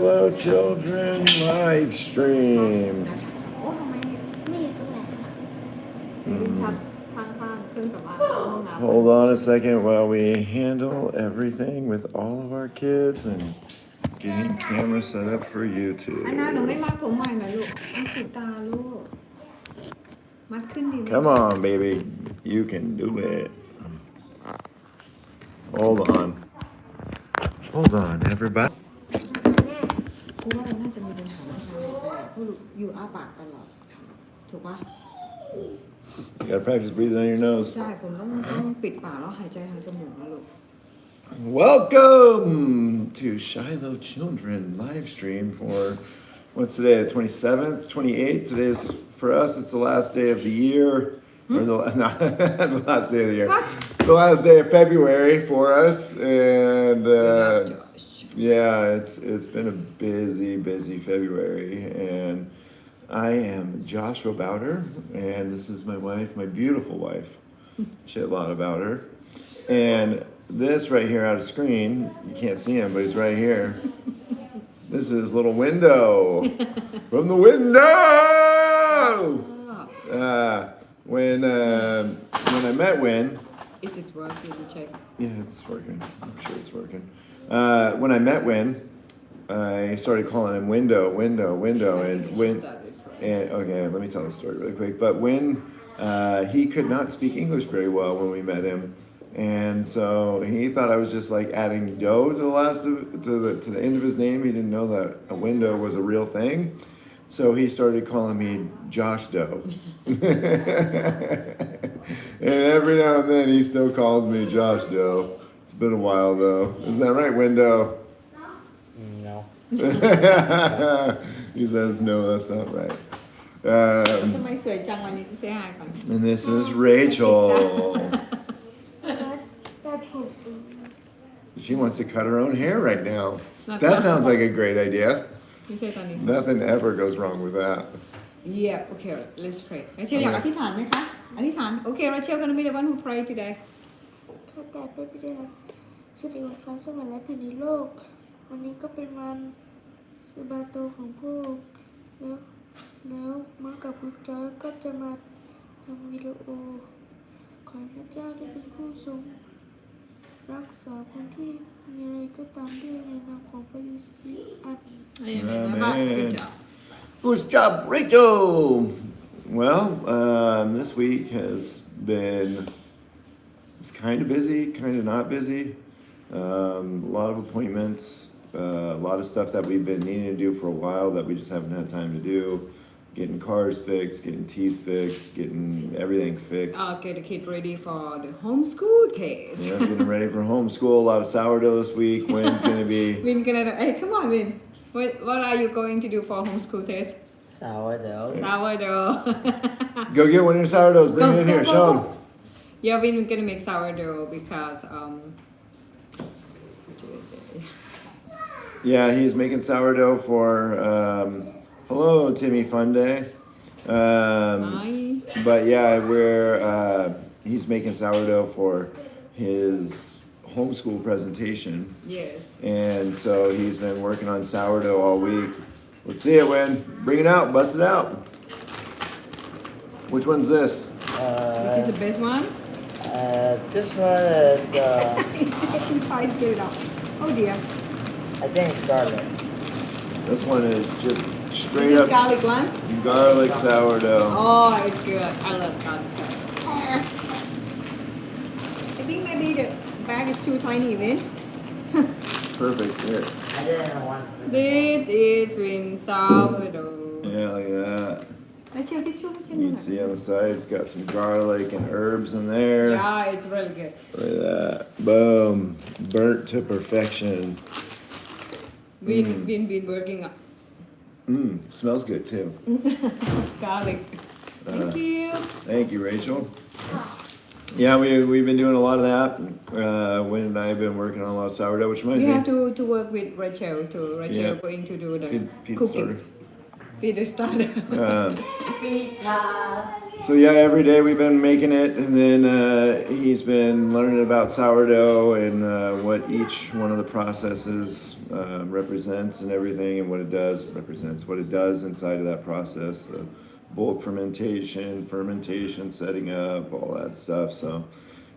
Shiloh Children live stream. โอ้ทำไมไม่อยู่ตรงไหนคะลิ้นชักข้างๆเครื่องสำอางห้องน้ำ Hold on a second while we handle everything with all of our kids and getting camera set up for อันนั้นหนูไม่ YouTube. มัดผมใหม่นะลูกมัดสีตาลูกมัดขึ้นดีไหม Come on, baby. You can do it. Hold on. Hold on, everybody. กูว่าเราน่าจะมีปัญหาทางหายใจเพราะลูกอยู่อ้าปากตลอดถูกปะ You gotta practice breathing on your nose. ใช่ผมต้องปิดปากแล้วหายใจทางจมูกนะลูก Welcome to Shiloh Children live stream for what's today, the 27th, 28th. Today's for us. It's the last day of the year, or not the last day of the year. What? It's the last day of February for us, and yeah, it's been a busy February, and I am Joshua Bowder, and this is my wife, my beautiful wife. Shit a lot about her, and this right here out of screen, you can't see him, but he's right here. This is little window from the window. When I met Win, Is it working to check yeah, it's working. I'm sure it's working. When I met Win, I started calling him Window, and Win. And okay, let me tell the story really quick. But when he could not speak English very well when we met him, and so he thought I was just like adding dough to the end of his name. He didn't know that a window was a real thing, so he started calling me Josh Doe. And every now and then he still calls me Josh Doe. It's been a while though. Isn't that right, Window? No. He says no, that's not right. ทำไมสวยจังวันนี้เสียหายก่อน And this is Rachel. She wants to cut her own hair right now. That sounds like a great idea. ไม่ใช่ตอนนี้ Nothing ever goes wrong with that. Yeah, okay, let's pray. ราเชลอยากอธิษฐานไหมคะ อธิษฐาน Okay, Rachel gonna be the one who pray today. ข้าแต่พระบิดาสิริวันฟ้าสวรรค์และแผ่นดินโลก วันนี้ก็เป็นวันสบาโตของพวกแล้วมากับลูกจ้อยก็จะมาทำวิดีโอ ขอให้พระเจ้าได้เป็นผู้ทรงรักษาคนที่มีอะไรก็ตามด้วยในนามของพระเยซูคริสต์อาเมน Amen. Good job. Good job, Rachel. Well, this week has been it's kind of busy, kind of not busy. A lot of appointments, a lot of stuff that we've been needing to do for a while that we just haven't had time to do. Getting cars fixed, getting teeth fixed, getting everything fixed. Get the kid ready for the homeschool test. Yeah, getting ready for homeschool. A lot of sourdough this week. Wynn's gonna be. Win gonna hey, come on, Win. What are you going to do for homeschool test? Sourdough. Sourdough. Go get one of your sourdoughs. Bring it in here. Show them. Yeah, Win gonna make sourdough because what do I say? Yeah, he's making sourdough for. Hello, Timmy Funday. Hi. But yeah, he's making sourdough for his homeschool presentation, Yes. and so he's been working on sourdough all week. Let's see it, Win. Bring it out. Bust it out. Which one's this? This is the best one. This one is It's try to get it out. Oh dear. I think it's garlic. This one is just This straight is up garlic one. garlic sourdough. Oh, it's good. I love garlic sourdough. I think maybe the bag is too tiny, Win. Perfect. Here. I didn't want. This is Win sourdough. Yeah, like that. Let's see a picture. You can see on the side, it's got some garlic and herbs in there. Yeah, it's really good. Look at that. Boom. Burnt to perfection. Been working up. Smells good too. Garlic. Thank you. Thank you, Rachel. Yeah, we've been doing a lot of that. Wynn and I have been working on a lot of sourdough, which reminds You me. have to work with Rachel too. Rachel Yeah. going to do the Feed cooking. starter. Feed the starter. So yeah, every day we've been making it, and then he's been learning about sourdough and what each one of the processes represents and everything, and what it does represents what it does inside of that process. The bulk fermentation, setting up, all that stuff. So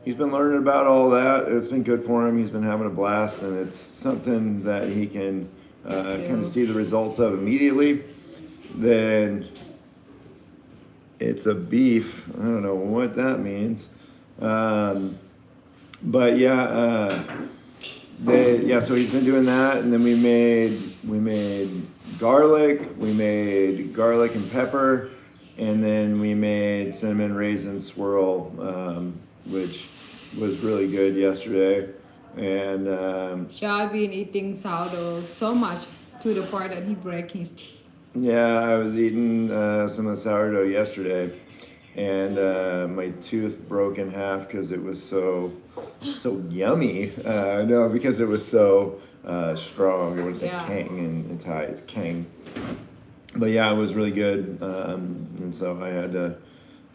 he's been learning about all that. It's been good for him. He's been having a blast, and it's something that he can kind of see the results of immediately. Then it's a beef. I don't know what that means. But yeah, so he's been doing that, and then we made garlic and pepper, and then we made cinnamon raisin swirl, which was really good yesterday. And Shah been eating sourdough so much to the point that he break his teeth. yeah, I was eating some of the sourdough yesterday, and my tooth broke in half because it was so yummy. No, because it was so strong. It was like Kang in Thai. It's Kang. But yeah, it was really good, and so I had to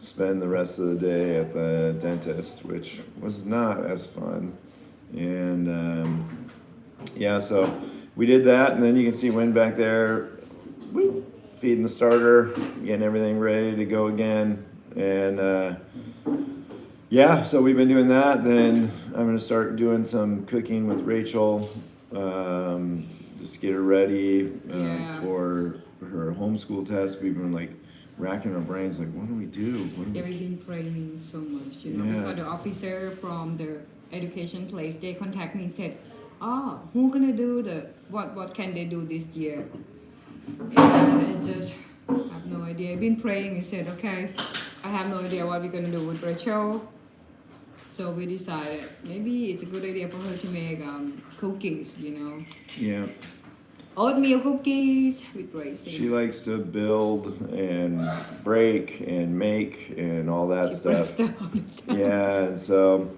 spend the rest of the day at the dentist, which was not as fun. And yeah, so we did that, and then you can see Win back there feeding the starter, getting everything ready to go again. And yeah, so we've been doing that. Then I'm gonna start doing some cooking with Rachel, just to get her ready for her homeschool test. We've been like racking our brains, like, what do we do? Yeah, we've been praying so much, you know, because the officer from the education place, they contact me and said, oh, who gonna do what can they do this year? And I just have no idea. I've been praying and said, okay, I have no idea what we're gonna do with Rachel. So we decided maybe it's a good idea for her to make cookies, you know. Yeah. Oatmeal cookies with raisin. She likes to build and break and make and all that stuff. Yeah, and so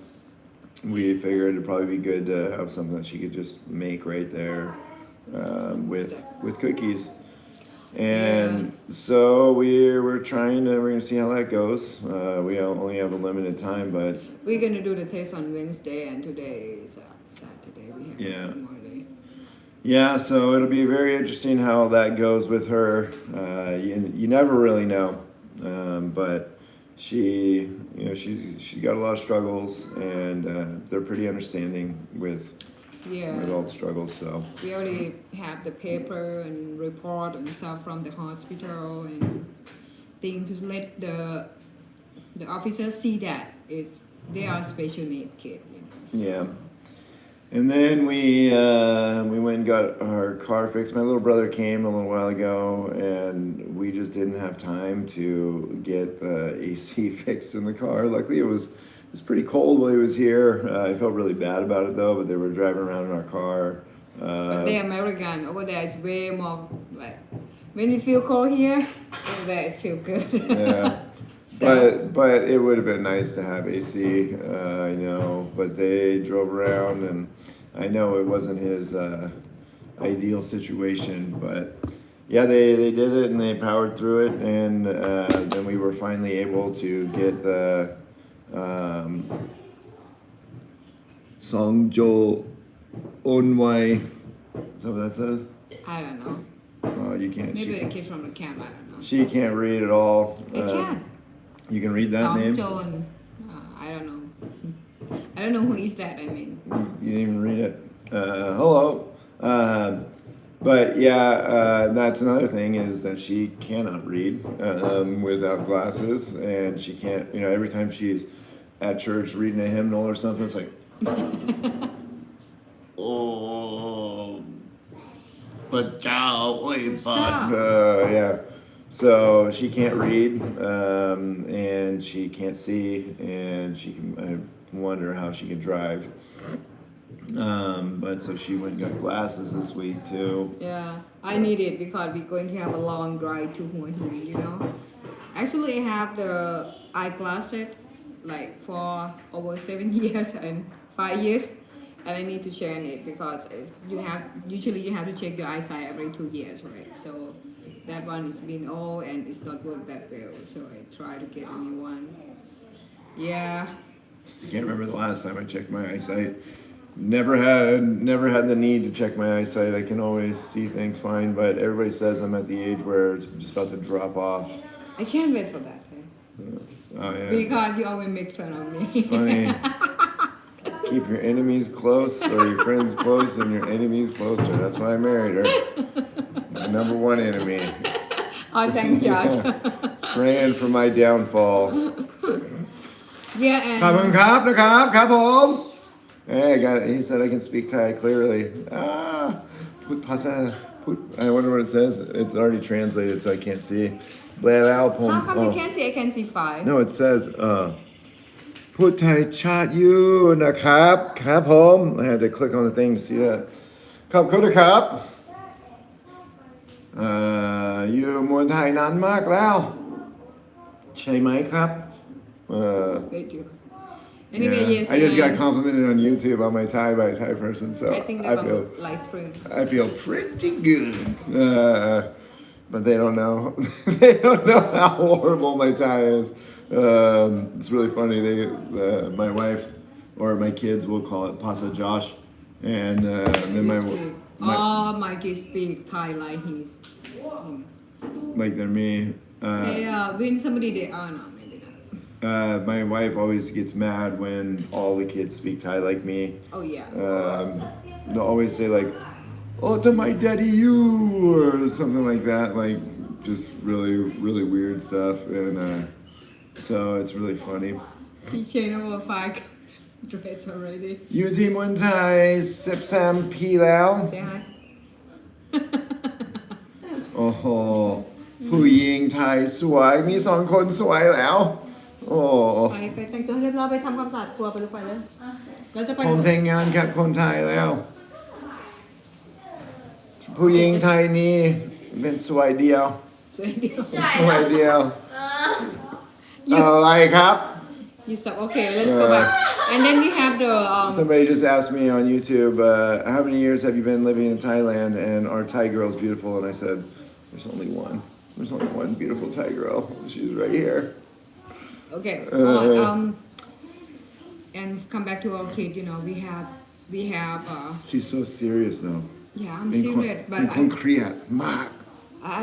we figured it'd probably be good to have something that she could just make right there with cookies. And so we're gonna see how that goes. We only have a limited time, but we're gonna do the test on Wednesday, and today is Saturday. We have a few more days. Yeah, so it'll be very interesting how that goes with her. You never really know, but she's got a lot of struggles, and they're pretty understanding with all the struggles. So we already have the paper and report and stuff from the hospital and thing to let the officers see that they are special need kids. You know, so. Yeah. And then we went and got our car fixed. My little brother came a little while ago, and we just didn't have time to get the AC fixed in the car. Luckily, it was pretty cold while he was here. I felt really bad about it though, but they were driving around in our car. But the American over there is way more like when you feel cold here, over there it's still good. Yeah. But it would have been nice to have AC, I know. But they drove around, and I know it wasn't his ideal situation. But yeah, they did it, and they powered through it, and then we were finally able to get the Songjo Onwai. Is that what that says? I don't know. Oh, you can't. Maybe the kid from the camp. I don't know. She can't read at all. I can. You can read that name? John. I don't know. I don't know who is that. I mean. You didn't even read it. Hello. But yeah, that's another thing is that she cannot read without glasses, and she can't. You know, every time she's at church reading a hymnal or something, it's like, oh, but yeah. So she can't read, and she can't see, and I wonder how she can drive. But so she went and got glasses this week too. Yeah, I need it because we're going to have a long drive to Hua Hin, you know. Actually, I have the eyeglasses like for over 7 years and 5 years, and I need to change it because you have to check your eyesight every 2 years, right? So that one is been old and it's not work that well, so I try to get a new one. Yeah. I can't remember the last time I checked my eyesight. Never had the need to check my eyesight. I can always see things fine, but everybody says I'm at the age where it's just about to drop off. I can't wait for that. Oh yeah. Because you always make fun of me. Funny. Keep your enemies close or your friends close and your enemies closer. That's why I married her. My number one enemy. Oh, thanks, Josh. Praying for my downfall. Yeah, and ขอบคุณครับนะครับครับผม Hey, he said I can speak Thai clearly. Put pasa. I wonder what it says. It's already translated, so I can't see. how come you can't see? I can see 5. No, it says, พูดไทยชัดอยู่นะครับครับผม I had to click on the thing to see that. ขอบคุณนะครับอยู่เมืองไทยนานมากแล้ว ใช่ไหมครับ Thank you. Anyway, Yeah. yes. I just got and complimented on YouTube on my Thai by a Thai person, so I think I they're feel from live stream. I feel pretty good. But they don't know. They don't know how horrible my Thai is. It's really funny. My wife or my kids will call it Pasa Josh, and then My kids speak Thai like he's. like they're me. When somebody they are not maybe not. My wife always gets mad when all the kids speak Thai like me. Oh yeah. They'll always say like, "Oh, to my daddy, you," or something like that. Like just really weird stuff, and so it's really funny. Teacher number 5 dress already. อยู่ที่เมืองไทย13 ปีแล้ว Say hi. โอ้โหผู้หญิงไทยสวยมี2 คนสวยแล้ว โอ้ ไปแต่งตัวให้เรียบร้อยไปทำความสะอาดครัวไปลูกไปเลยเราจะไป ผมแต่งงานกับคนไทยแล้ว ผู้หญิงไทยนี่เป็นสวยเดียว สวยเดียว สวยเดียวอะไรครับ You stop. Okay, let's go back. And then we have the Somebody just asked me on YouTube, how many years have you been living in Thailand, and are Thai girls beautiful? And I said, there's only one. There's only one beautiful Thai girl. She's right here. okay. And come back to our kid. You know, we have. She's so serious though. Yeah, I'm serious, but เป็นคนเครียดมาก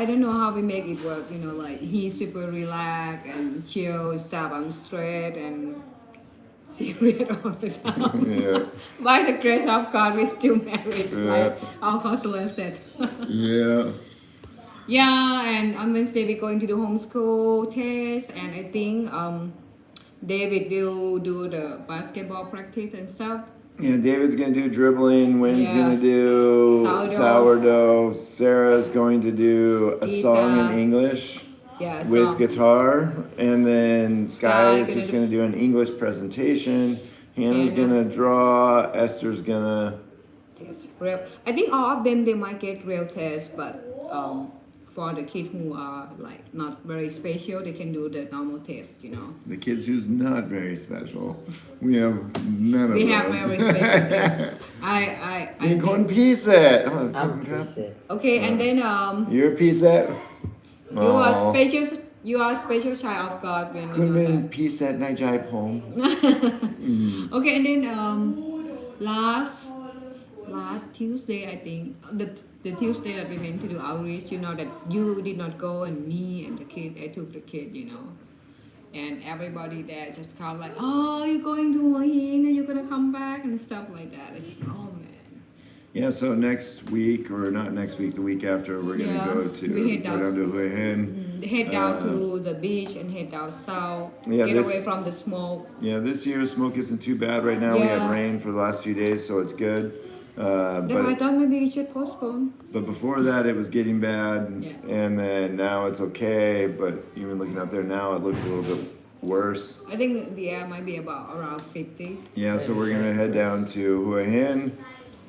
I don't know how we make it work. You know, like he's super relaxed and chill stuff. I'm straight and serious all the time. Yeah. By the grace of God, we're still married. Yeah. Like our counselor said. Yeah. Yeah, and on Wednesday we're going to do homeschool test, and I think David will do the basketball practice and stuff. Yeah, David's gonna do dribbling. Wynn's Yeah. gonna do sourdough. Sarah's going to do a song in English Yeah, with so guitar, and then Sky is gonna just do- gonna do an English presentation. Hannah's Hannah. gonna draw. Esther's gonna. test real. I think all of them they might get real test, but for the kids who are like not very special, they can do the normal test. You know. The kids who's not very special. We have none of We those. have very special kids. I เป็นคน think- พิเศษ I'm pissed. Okay, and then You're a พิเศษ you are special. You are special child of God when คุณ you เป็น know that. พิเศษในใจผม Okay, and then last Tuesday, I think the Tuesday that we went to do outreach, you know that you did not go, and me and the kid, I took the kid, you know, and everybody there just kind of like, oh, you're going to Hua Hin and you're gonna come back and stuff like that. It's just, oh man. Yeah, so next week, or not next week, the week after, we're gonna Yeah, go we head go down. down to Hue Hin. Head down to the beach and head down south. Yeah, Get this- away from the smoke. Yeah, this year smoke isn't too bad right now. We had Yeah. rain for the last few days, so it's good. Then I thought maybe we should postpone. But before that, it was getting bad, Yeah. and then now it's okay. But even looking out there now, it looks a little bit worse. I think the air might be about around 50. Yeah, so we're gonna head down to Hue Hin,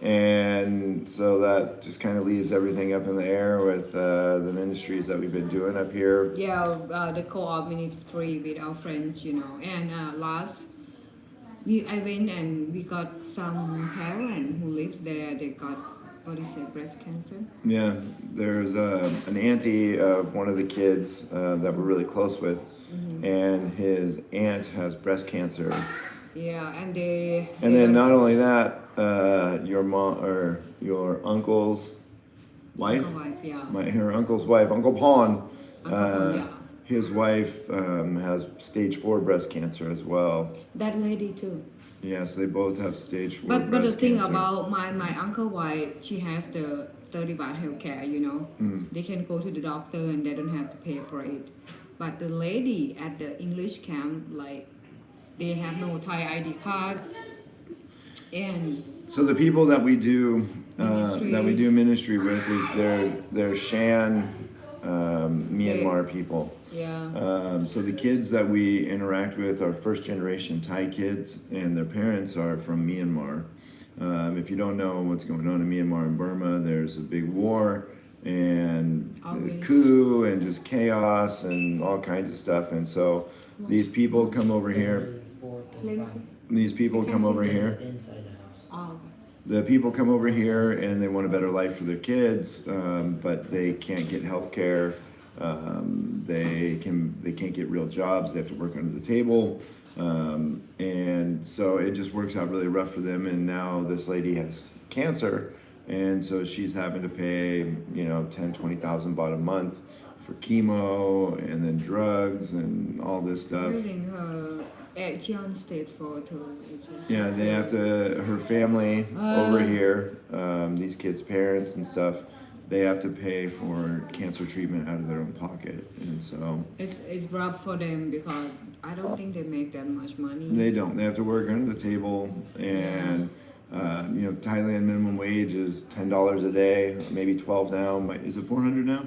and so that just kind of leaves everything up in the air with the ministries that we've been doing up here. Yeah, the co-op ministry with our friends, you know. And last, I went and we got some parents who live there. They got what do you say, breast cancer? Yeah, there's an auntie of one of the kids that we're really close with, and his aunt has breast cancer. Yeah, and And then not only that, your mom or your uncle's wife, her uncle's wife, Uncle Pawn, his wife has stage 4 breast cancer as well. That lady too. Yes, they both have stage 4 But breast the thing cancer. about my uncle wife, she has the 30 baht healthcare, you know. They can go to the doctor and they don't have to pay for it. But the lady at the English camp, like, they have no Thai ID card. And So the people that we do Ministry. ministry with is they're Shan Myanmar people. yeah, So the kids that we interact with are first generation Thai kids, and their parents are from Myanmar. If you don't know what's going on in Myanmar and Burma, there's a big war and Always. coup and just chaos and all kinds of stuff. And so these people come over here. These people come over here. Inside the house. oh, The people come over here and they want a better life for their kids, but they can't get health care. They can't get real jobs. They have to work under the table, and so it just works out really rough for them. And now this lady has cancer, and so she's having to pay 10,000-20,000 baht a month for chemo and then drugs and all this stuff. reading her she on stage 4 too. It's just- Yeah, they have to, her family over here, these kids' parents and stuff, they have to pay for cancer treatment out of their own pocket. And so It's rough for them because I don't think they make that much money. they don't, they have to work under the table. And, Thailand minimum wage is $10 a day, maybe 12 now. Is it 400 now?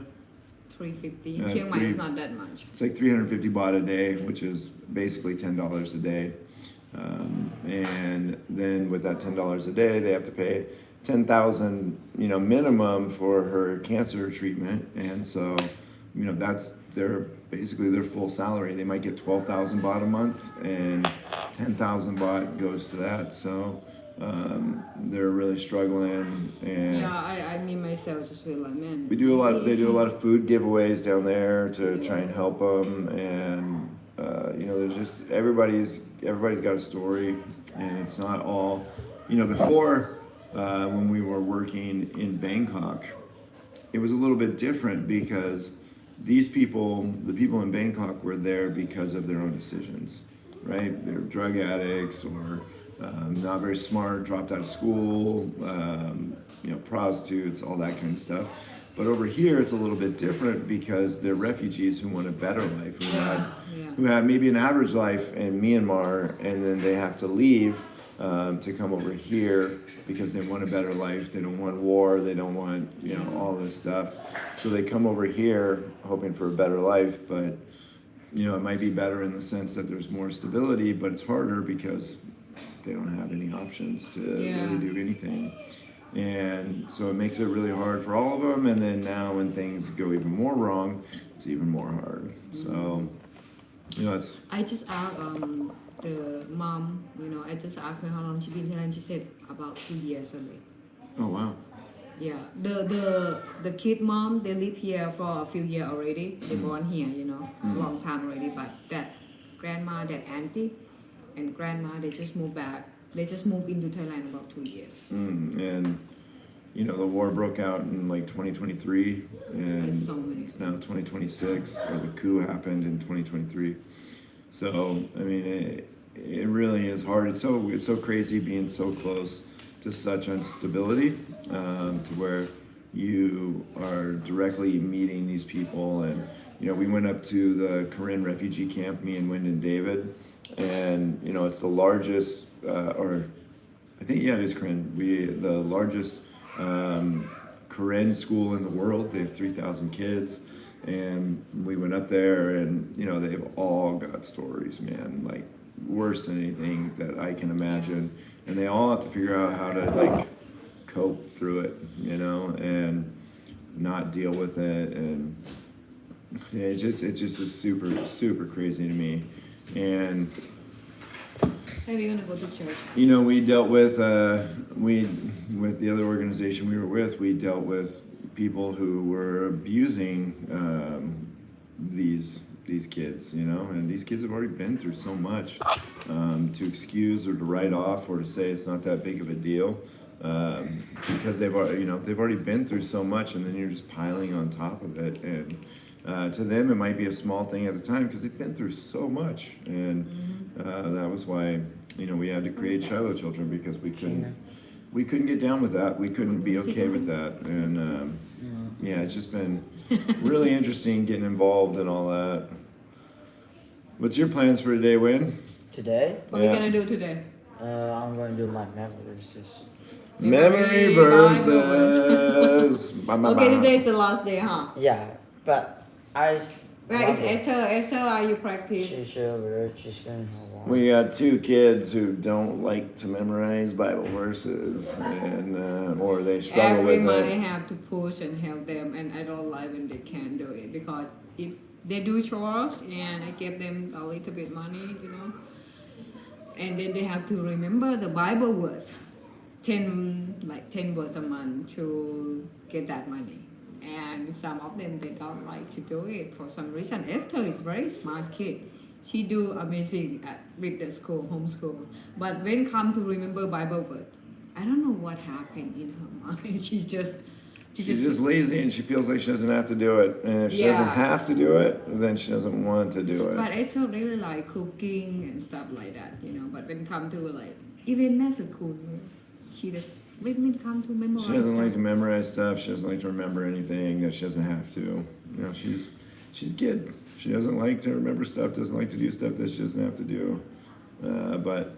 350. Yeah, it's Chiang Mai is three- not that much. It's like 350 baht a day, which is basically $10 a day. And then with that $10 a day, they have to pay 10,000, minimum for her cancer treatment. And so, that's basically their full salary. They might get 12,000 baht a month, and 10,000 baht goes to that. So they're really struggling. And Yeah, I mean myself just feel like, man. they do a lot of food giveaways down there to try and help them. And there's just everybody's got a story, and it's not all. Before when we were working in Bangkok, it was a little bit different because the people in Bangkok were there because of their own decisions, right? They're drug addicts or not very smart, dropped out of school, prostitutes, all that kind of stuff. But over here, it's a little bit different because they're refugees who want a better life, who have maybe an average life in Myanmar, and then they have to leave to come over here because they want a better life. They don't want war. They don't want all this stuff. So they come over here hoping for a better life, but it might be better in the sense that there's more stability, but it's harder because they don't have any options to really do anything. And so it makes it really hard for all of them. And then now when things go even more wrong, it's even more hard. So, it's... I just asked the mom, I just asked her how long she been here, and she said about 2 years only. Oh, wow. Yeah, the kid mom, they live here for a few years already. They born here, long time already. But that grandma, that auntie, and grandma, they just moved back. They just moved into Thailand about 2 years. And the war broke out in like 2023, and it's now 2026. Or the coup happened in 2023. So I mean, it really is hard. It's so crazy being so close to such instability, to where you are directly meeting these people. And we went up to the Korean refugee camp, me and Wind and David, and it's the largest, or I think it is Korean. The largest Korean school in the world. They have 3,000 kids, and we went up there, and they've all got stories, man, like worse than anything that I can imagine, and they all have to figure out how to like cope through it, and not deal with it. And it just is super crazy to me. And Hey, we're gonna go to church. You know, we dealt with with the other organization we were with. We dealt with people who were abusing these kids. You know, and these kids have already been through so much. To excuse or to write off or to say it's not that big of a deal, because they've already been through so much, and then you're just piling on top of it. And to them, it might be a small thing at a time because they've been through so much, and that was why we had to create Shiloh Children, because we couldn't get down with that. We couldn't be okay with that, and yeah, it's just been really interesting getting involved in all that. What's your plans for today, Win? Today, What are we gonna do today? I'm going to do my memories. Memory verses. Okay, today is the last day, huh? Yeah, but I. Where is Esther? Esther, are you practice? She's over there. She's going home. We got two kids who don't like to memorize Bible verses, and or they struggle Everybody with it. have to push and help them, and I don't like when they can't do it, because if they do chores and I give them a little bit money, and then they have to remember the Bible verse, 10 words a month to get that money. And some of them, they don't like to do it for some reason. Esther is very smart kid. She do amazing with the school, homeschool. But when come to remember Bible verse, I don't know what happened in her mind. She's just lazy, and she feels like she doesn't have to do it. And if she doesn't have to do it, then she doesn't want to do it. But Esther really like cooking and stuff like that, But when come to like even master school, she does. When it come to memorize She doesn't stuff. like to memorize stuff. She doesn't like to remember anything that she doesn't have to. She's good. She doesn't like to remember stuff. Doesn't like to do stuff that she doesn't have to do. But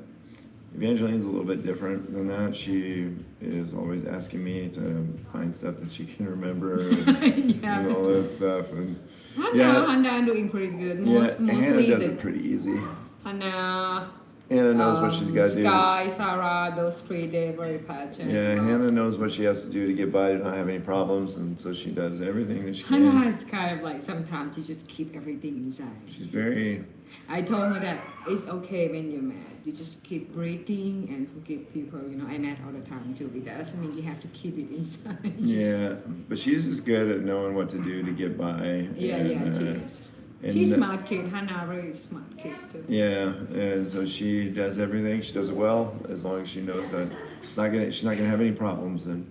Evangeline's a little bit different than that. She is always asking me to find stuff that she can remember and, and all that stuff. And Hannah doing pretty good. Mostly Hannah does it pretty easy. Hannah Knows what she's got to do. Sky, Sarah, those three, they're very patient. Yeah, Hannah knows what she has to do to get by to not have any problems, and so she does everything that she can. Hannah is kind of like sometimes she just keep everything inside. She's very. I told her that it's okay when you're mad. You just keep breathing and forgive people. I'm mad all the time too, but that doesn't mean you have to keep it inside. Yeah, but she's just good at knowing what to do to get by. She is. She's a smart kid. Hannah very smart kid too. Yeah, and so she does everything. She does it well, as long as she knows that she's not gonna have any problems. And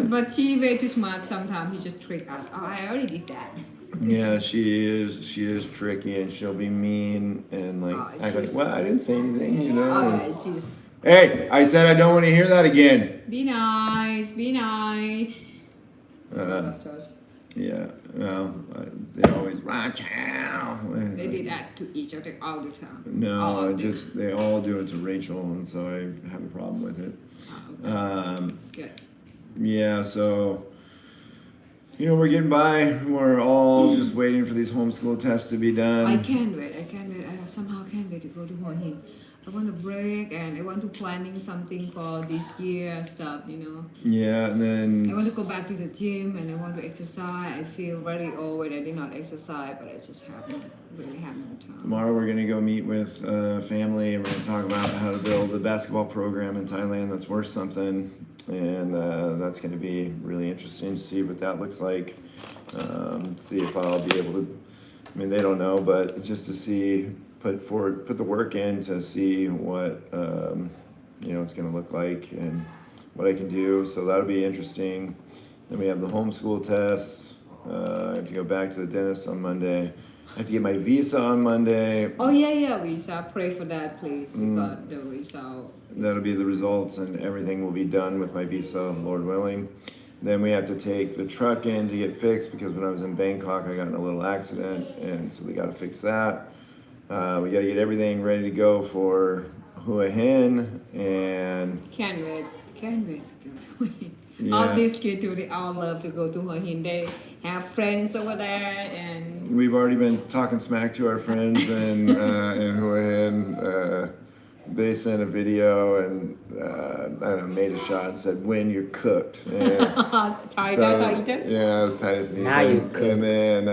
but she way too smart sometimes. She just trick us. Oh, I already did that. Yeah, she is tricky, and she'll be mean and act like, well, I didn't say anything, She's. Hey, I said I don't want to hear that again. Be nice. Be nice. Yeah, well, they always They did that to each other all the time. No, they all do it to Rachel, and so I have a problem with it. Okay. Good. Yeah, so we're getting by. We're all just waiting for these homeschool tests to be done. I can't wait. I somehow can't wait to go to Hua Hin. I want to break, and I want to planning something for this year stuff. Yeah, and then I want to go back to the gym, and I want to exercise. I feel very old when I did not exercise, but I just really have no time. tomorrow we're gonna go meet with family, and we're gonna talk about how to build a basketball program in Thailand that's worth something, and that's gonna be really interesting to see what that looks like. See if I'll be able to. I mean, they don't know, but just to see. Put the work in to see what it's going to look like and what I can do. So that'll be interesting. Then we have the homeschool tests. I have to go back to the dentist on Monday. I have to get my visa on Monday. Oh yeah, visa. Pray for that, please. We got the result. That'll be the results, and everything will be done with my visa, Lord willing. Then we have to take the truck in to get fixed, because when I was in Bangkok, I got in a little accident, and so they got to fix that. We got to get everything ready to go for Hua Hin, and Can't wait to go to Hua Hin. Yeah. All these kids too, they all love to go to Hua Hin. They have friends over there, and we've already been talking smack to our friends in Hua Hin. They sent a video and made a shot and said, "When you're cooked." And yeah, it was Titus and Now you cook. And then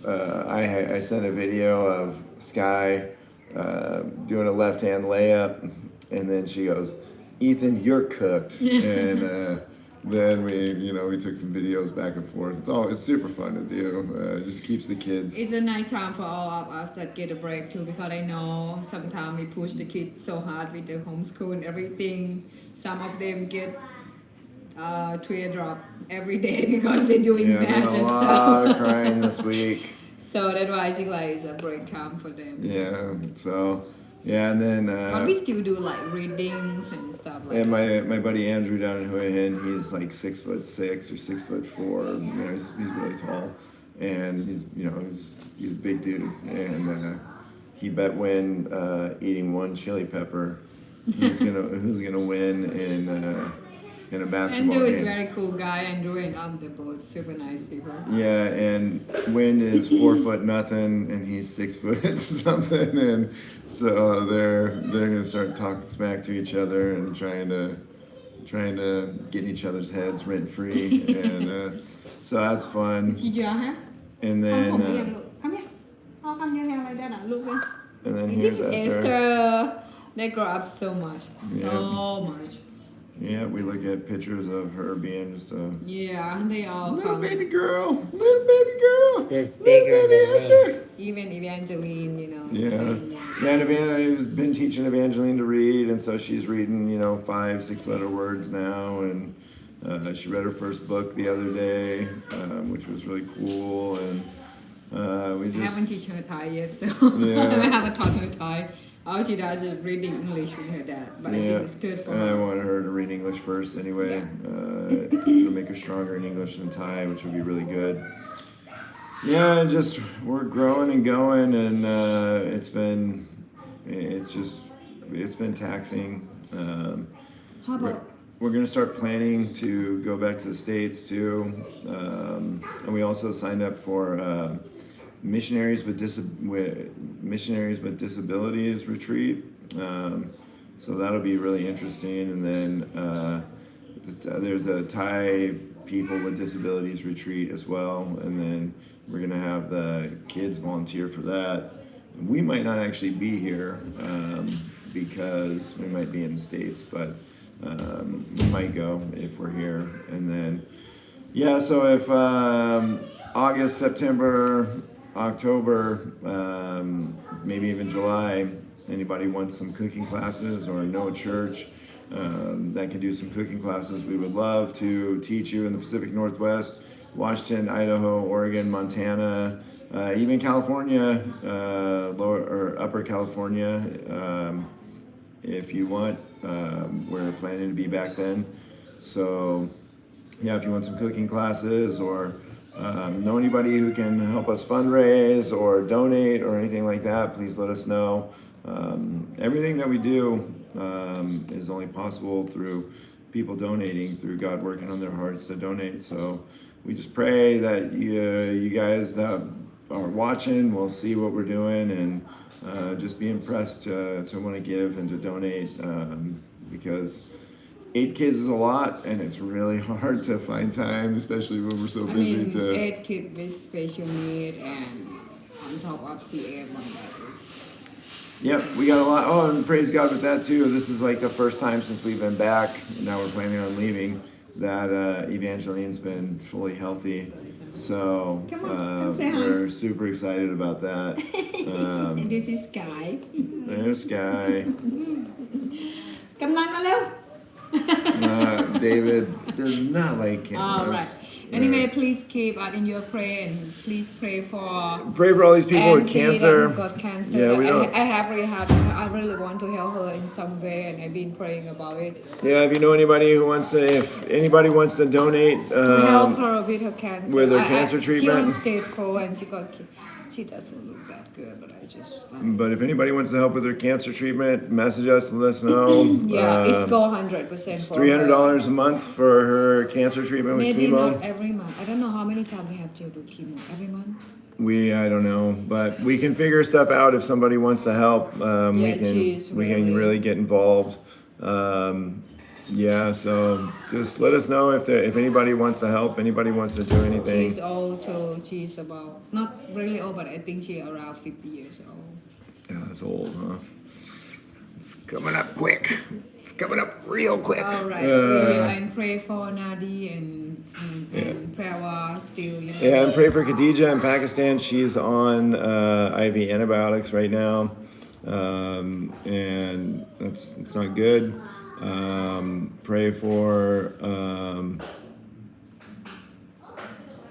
I sent a video of Sky doing a left-hand layup, and then she goes, "Ethan, you're cooked." And then we took some videos back and forth. It's super fun to do. It just keeps the kids. It's a nice time for all of us that get a break too, because I know sometimes we push the kids so hard with the homeschool and everything. Some of them get teardrop every day because they're doing Yeah, math there's a and lot of stuff. crying this week. So that's why I think like it's a break time for them. Yeah. So yeah, and then. But we still do like readings and stuff like And that. my buddy Andrew down in Hua Hin, he's like 6'6" or 6'4". He's really tall, and he's a big dude. And he bet when eating one chili pepper, who's gonna win in a basketball Andrew is a game. very cool guy. Andrew and they're both super nice people. Yeah, and Wind is 4 foot nothing, and he's 6 foot something, and so they're gonna start talking smack to each other and trying to get in each other's heads rent free, and so that's fun. Chị giờ hả? And Không không then Come here. Come here like that. Look at. and then This here's is Esther. Esther. They grow up so much. Yeah. So much. Yeah, we look at pictures of her being just a Yeah, they all little come. baby girl, little baby girl, Just little bigger baby than me. Esther. Even Evangeline, Yeah, saying, yeah, and I've been teaching Evangeline to read, and so she's reading, 5, 6 letter words now, and she read her first book the other day, which was really cool, and we I just, haven't teach her Thai yet, so Yeah. I haven't taught her Thai. All she does is reading English with her dad, but I yeah, think it's good for and I her. wanted her to read English first anyway, Yeah. to make her stronger in English and Thai, which would be really good. Yeah, and just we're growing and going, and it's been taxing. How about We're going to start planning to go back to the States too. And we also signed up for missionaries with disabilities retreat. So that'll be really interesting. And then there's a Thai people with disabilities retreat as well. And then we're going to have the kids volunteer for that. We might not actually be here because we might be in the States, but we might go if we're here. And then, yeah, so if August, September, October, maybe even July, anybody wants some cooking classes or know a church that can do some cooking classes, we would love to teach you in the Pacific Northwest, Washington, Idaho, Oregon, Montana, even California, lower or upper California, if you want. We're planning to be back then. So, yeah, if you want some cooking classes or know anybody who can help us fundraise or donate or anything like that, please let us know. Everything that we do is only possible through people donating, through God working on their hearts to donate. So we just pray that you guys that are watching will see what we're doing and just be impressed to want to give and to donate, because 8 kids is a lot, and it's really hard to find time, especially when we're so I busy mean, to. 8 kids with special need and on top of CA one Yep, we got a lot. Oh, and praise God with that too. This is like the first time since we've been back, and now we're planning on leaving, that Evangeline's been fully healthy. So Come on, come say hi. we're super excited about that. And this is Sky. There's Sky. กำนันมาเร็ว David does not like cameras. All right. Anyway, please keep us in your prayer and please pray for Pray for all these people with Auntie cancer. that got cancer. Yeah, we don't. I have really hard. I really want to help her in some way, and I've been praying about it. Yeah, if you know anybody who wants to, if anybody wants to donate, To help her with her cancer. with her cancer treatment. She on stage 4 and she doesn't look that good, but I just. but if anybody wants to help with her cancer treatment, message us and let us know. Yeah, it's go 100% It's for her. $300 a month for her cancer treatment with Maybe chemo. not every month. I don't know how many times we have to do chemo. Every month? I don't know, but we can figure stuff out if somebody wants to help. she's We can really get involved. Yeah, so just let us know if anybody wants to help, anybody wants to do anything. She's old too. She's about, not really old, but I think she's around 50 years old. Yeah, that's old, huh? It's coming up quick. It's coming up real quick. All right. And pray for Nadi and Prawa still, you know. Yeah, and pray for Khadija in Pakistan. She's on IV antibiotics right now, and it's not good. Pray for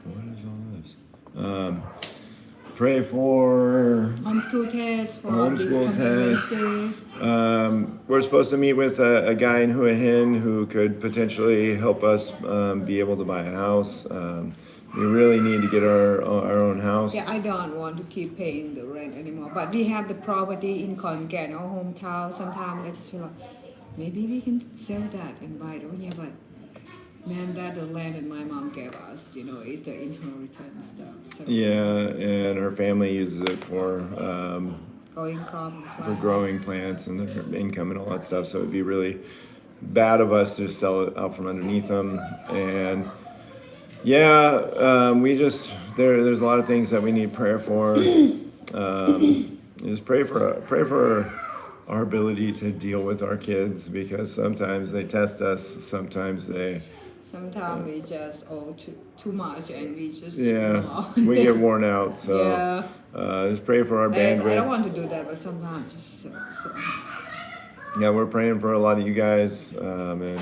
what is all this? Pray for Homeschool test for homeschool this test. Wednesday. We're supposed to meet with a guy in Hua Hin who could potentially help us be able to buy a house. We really need to get our own house. Yeah, I don't want to keep paying the rent anymore. But we have the property in Khon Kaen, our hometown. Sometimes I just feel like maybe we can sell that and buy it over here. But man, that the land that my mom gave us, you know, is the inheritance stuff. So Yeah, and her family uses it for going crop. growing plants and their income and all that stuff. So it'd be really bad of us to sell it out from underneath them. And yeah, we just there's a lot of things that we need prayer for. Just pray for our ability to deal with our kids, because sometimes they test us, sometimes we just owe too much and we just we get worn out. So just pray for our bandwidth. I don't want to do that, but sometimes just so. Yeah, we're praying for a lot of you guys, and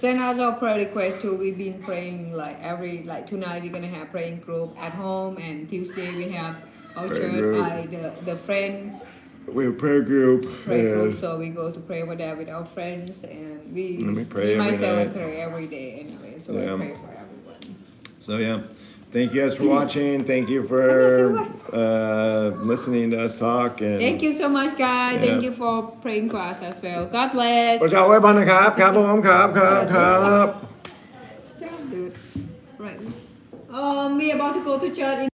Send us our prayer request too. We've been praying tonight we're gonna have praying group at home, and Tuesday we have our Prayer church, group. the friend we have a prayer group. and so we go to pray over there with our friends, and we pray every myself night. and pray every day anyway. So Yeah. I pray for everyone. So yeah, thank you guys for watching. Thank you for listening to us talk. And Thank you so much, guys. Yeah. Thank you for praying for us as well. God bless. พระเจ้าอวยพรนะครับครับผมครับ Stop, dude. Right. We about to go to church.